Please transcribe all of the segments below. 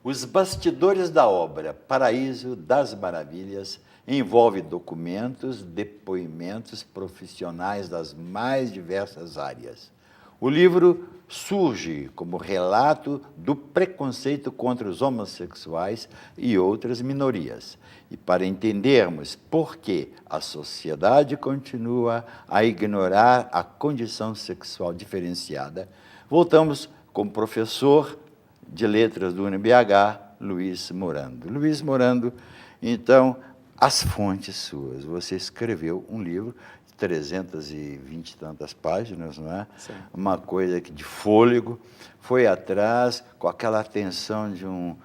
Os bastidores da obra Paraíso das Maravilhas envolve documentos, depoimentos profissionais das mais diversas áreas. O livro surge como relato do preconceito contra os homossexuais e outras minorias. E para entendermos por que a sociedade continua a ignorar a condição sexual diferenciada, voltamos com o professor de letras do UNBH, Luiz Morando. Luiz Morando, então, as fontes suas. Você escreveu um livro de 320 e tantas páginas, não é? Sim. Uma coisa que de fôlego, foi atrás com aquela atenção de um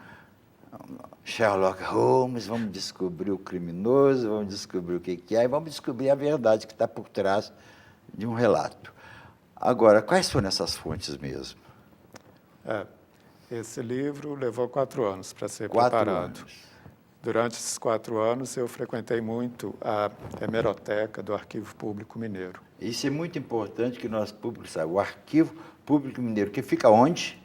Sherlock Holmes, vamos descobrir o criminoso, vamos descobrir o que é, e vamos descobrir a verdade que está por trás de um relato. Agora, quais foram essas fontes mesmo? Esse livro levou 4 anos para ser 4 preparado. anos. Durante esses 4 anos, eu frequentei muito a hemeroteca do Arquivo Público Mineiro. Isso é muito importante que nós públicos saibam. O Arquivo Público Mineiro, que fica onde?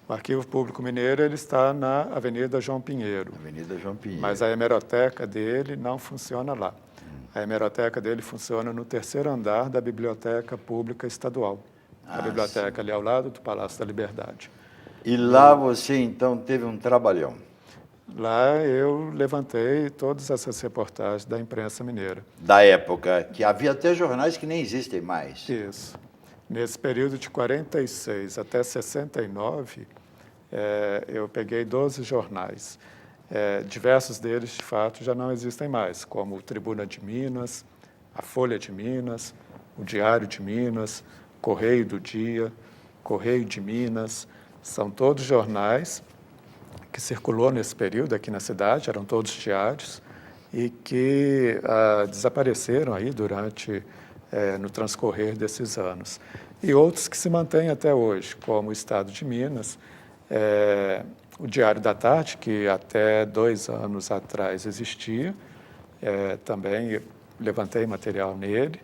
O Arquivo Público Mineiro ele está na Avenida João Pinheiro, Avenida João Pinheiro. mas a hemeroteca dele não funciona lá. A hemeroteca dele funciona no 3º andar da Biblioteca Pública Estadual. A biblioteca ali ao lado do Palácio da Liberdade. E lá você, então, teve um trabalhão. Lá eu levantei todas essas reportagens da imprensa mineira. Da época, que havia até jornais que nem existem mais. Isso. Nesse período de 46 até 69, eu peguei 12 jornais. Diversos deles, de fato, já não existem mais, como o Tribuna de Minas, a Folha de Minas, o Diário de Minas, Correio do Dia, Correio de Minas. São todos jornais que circulou nesse período aqui na cidade, eram todos diários, e que desapareceram aí no transcorrer desses anos. E outros que se mantêm até hoje, como o Estado de Minas, o Diário da Tarde, que até 2 anos atrás existia, também levantei material nele,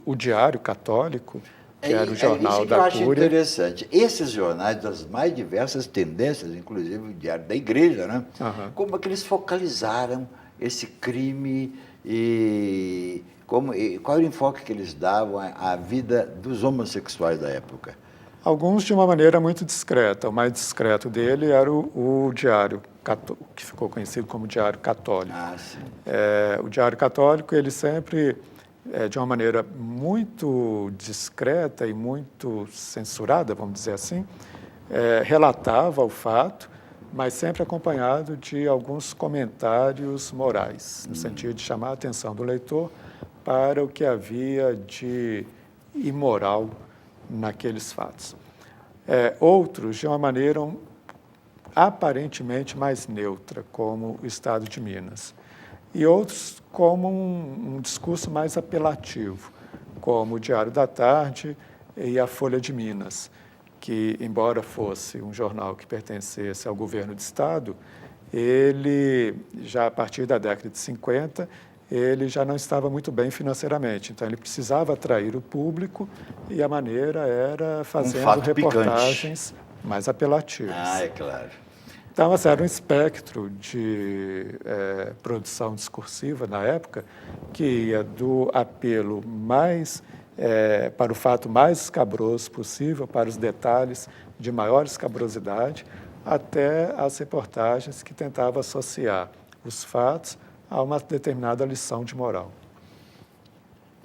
o Diário Católico, que era o jornal da Cúria. Isso que eu acho interessante. Esses jornais das mais diversas tendências, inclusive o Diário da Igreja, né? Uhum. Como é que eles focalizaram esse crime e qual era o enfoque que eles davam à vida dos homossexuais da época? Alguns de uma maneira muito discreta. O mais discreto dele era o Diário, que ficou conhecido como Diário Católico. Ah, sim. O Diário Católico, ele sempre, de uma maneira muito discreta e muito censurada, vamos dizer assim, relatava o fato, mas sempre acompanhado de alguns comentários morais, no sentido de chamar a atenção do leitor para o que havia de imoral naqueles fatos. Outros, de uma maneira aparentemente mais neutra, como o Estado de Minas. E outros como um discurso mais apelativo, como o Diário da Tarde e a Folha de Minas, que, embora fosse um jornal que pertencesse ao governo de Estado, ele, já a partir da década de 50, ele já não estava muito bem financeiramente. Então, ele precisava atrair o público e a maneira era fazendo reportagens mais apelativas. Ah, é claro. Então, era um espectro de produção discursiva na época que ia do apelo mais para o fato mais escabroso possível, para os detalhes de maior escabrosidade, até as reportagens que tentavam associar os fatos a uma determinada lição de moral.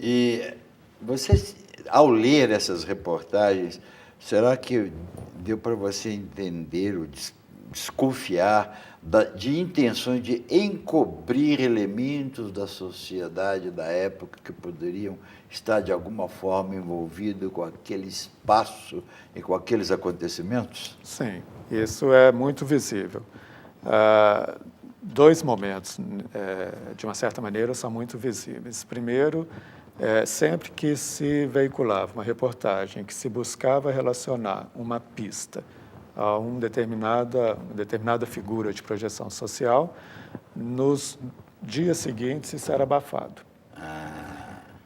E você, ao ler essas reportagens, será que deu para você entender ou desconfiar de intenções de encobrir elementos da sociedade da época que poderiam estar, de alguma forma, envolvidos com aquele espaço e com aqueles acontecimentos? Sim, isso é muito visível. 2 momentos, de uma certa maneira, são muito visíveis. Primeiro, sempre que se veiculava uma reportagem que se buscava relacionar uma pista a uma determinada figura de projeção social, nos dias seguintes isso era abafado.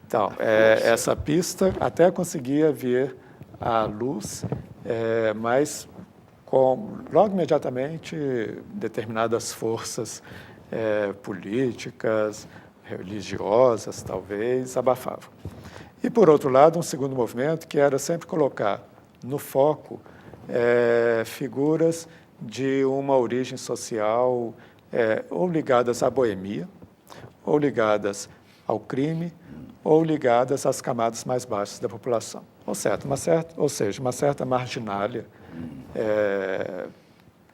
Então, essa pista até conseguia vir à luz, mas logo imediatamente, determinadas forças políticas, religiosas, talvez, abafavam. E, por outro lado, um segundo movimento que era sempre colocar no foco figuras de uma origem social ou ligadas à boemia, ou ligadas ao crime, ou ligadas às camadas mais baixas da população. Ou seja, uma certa marginalia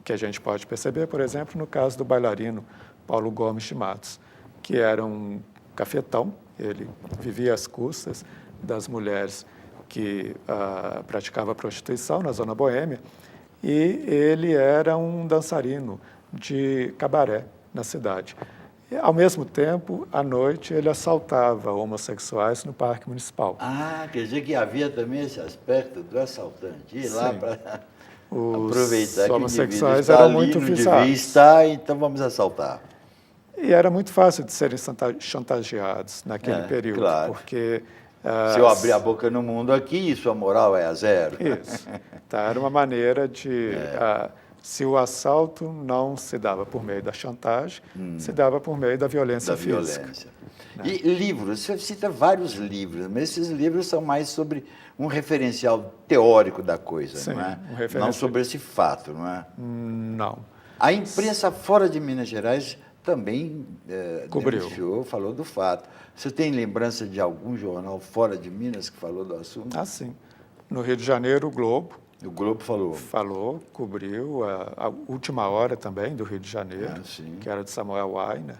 que a gente pode perceber, por exemplo, no caso do bailarino Paulo Gomes de Matos, que era um cafetão, ele vivia às custas das mulheres que praticavam a prostituição na zona boêmia, e ele era um dançarino de cabaré na cidade. E, ao mesmo tempo, à noite, ele assaltava homossexuais no Parque Municipal. Ah, quer dizer que havia também esse aspecto do assaltante, ir lá para Os aproveitar que o indivíduo homossexuais está eram ali, muito não devia visados. estar, então vamos assaltar. E era muito fácil de serem chantageados naquele período, claro. porque... Se eu abrir a boca no mundo aqui, sua moral é a zero. Isso. Tá, era uma maneira de... se o assalto não se dava por meio da chantagem, se dava por meio da violência física. Violência. E livros, você cita vários livros, mas esses livros são mais sobre um referencial teórico da coisa, Sim, não é? um referencial. Não sobre esse fato, não é? Não. A imprensa fora de Minas Gerais também Cobriu. denunciou, falou do fato. Você tem lembrança de algum jornal fora de Minas que falou do assunto? Ah, sim. No Rio de Janeiro, o Globo O Globo falou. cobriu a Última Hora também, do Rio de Janeiro, Sim. que era de Samuel Weiner.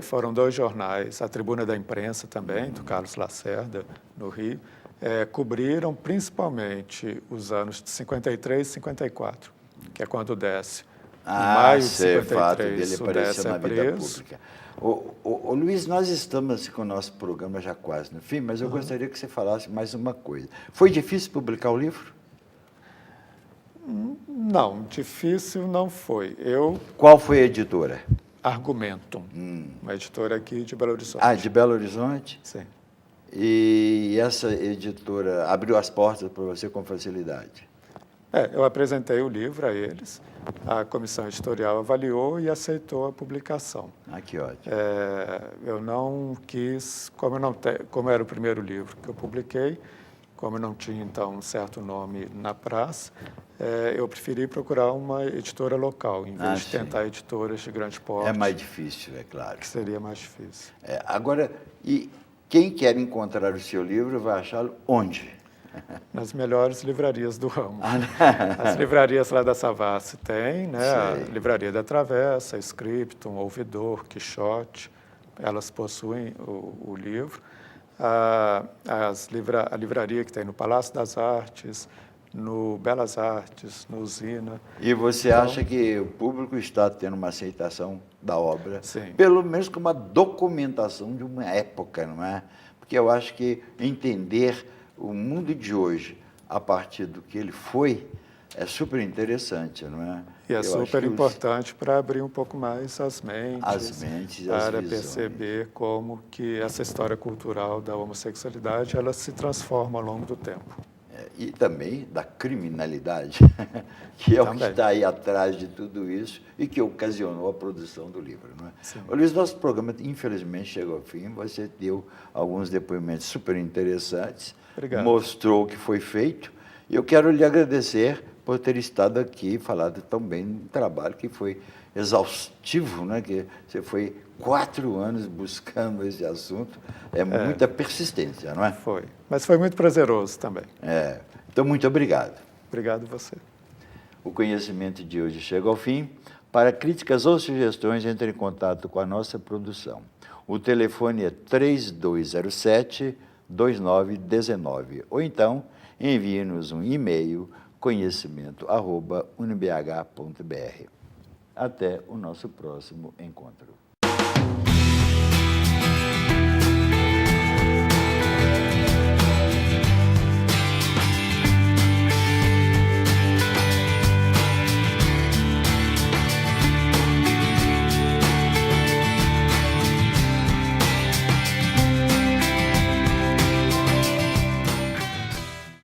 Foram dois jornais, a Tribuna da Imprensa também, do Carlos Lacerda, no Rio, cobriram principalmente os anos de 53 e 54, que é quando desce. Em maio de sei, o fato 53, dele o aparecer Décio na é vida preso. pública. Ô, Luiz, nós estamos com o nosso programa já quase no fim, mas eu gostaria que você falasse mais uma coisa. Foi difícil publicar o livro? Não, difícil não foi. Qual foi a editora? Argumentum, uma editora aqui de Belo Horizonte. Ah, de Belo Horizonte? Sim. E essa editora abriu as portas para você com facilidade? Eu apresentei o livro a eles, a comissão editorial avaliou e aceitou a publicação. Ah, que ótimo. Eu não quis, como era o primeiro livro que eu publiquei, como eu não tinha, então, um certo nome na praça, eu preferi procurar uma editora local, em vez de tentar editoras de grande porte. É mais difícil, é claro. Que seria mais difícil. Agora, e quem quer encontrar o seu livro vai achá-lo onde? Nas melhores livrarias do ramo. As livrarias lá da Savassi tem, né? A Livraria da Travessa, a Scriptum, Ouvidor, Quixote, elas possuem o livro. A livraria que tem no Palácio das Artes, no Belas Artes, no Usina. E você acha que o público está tendo uma aceitação da obra? Sim. Pelo menos como uma documentação de uma época, não é? Porque eu acho que entender o mundo de hoje, a partir do que ele foi, é super interessante, não é? E é super importante para abrir um pouco mais as mentes, para perceber como que essa história cultural da homossexualidade ela se transforma ao longo do tempo. E também da criminalidade, que é o que está aí atrás de tudo isso e que ocasionou a produção do livro, não é? Sim. Luiz, nosso programa, infelizmente, chegou ao fim. Você deu alguns depoimentos super interessantes. Obrigado. Mostrou o que foi feito. E eu quero lhe agradecer por ter estado aqui e falado tão bem do trabalho que foi exaustivo, né? Que você foi 4 anos buscando esse assunto. É muita persistência, não é? Foi. Mas foi muito prazeroso também. Então, muito obrigado. Obrigado a você. O conhecimento de hoje chega ao fim. Para críticas ou sugestões, entre em contato com a nossa produção. O telefone é 3207-2919. Ou então, envie-nos um e-mail, conhecimento@unibh.br. Até o nosso próximo encontro.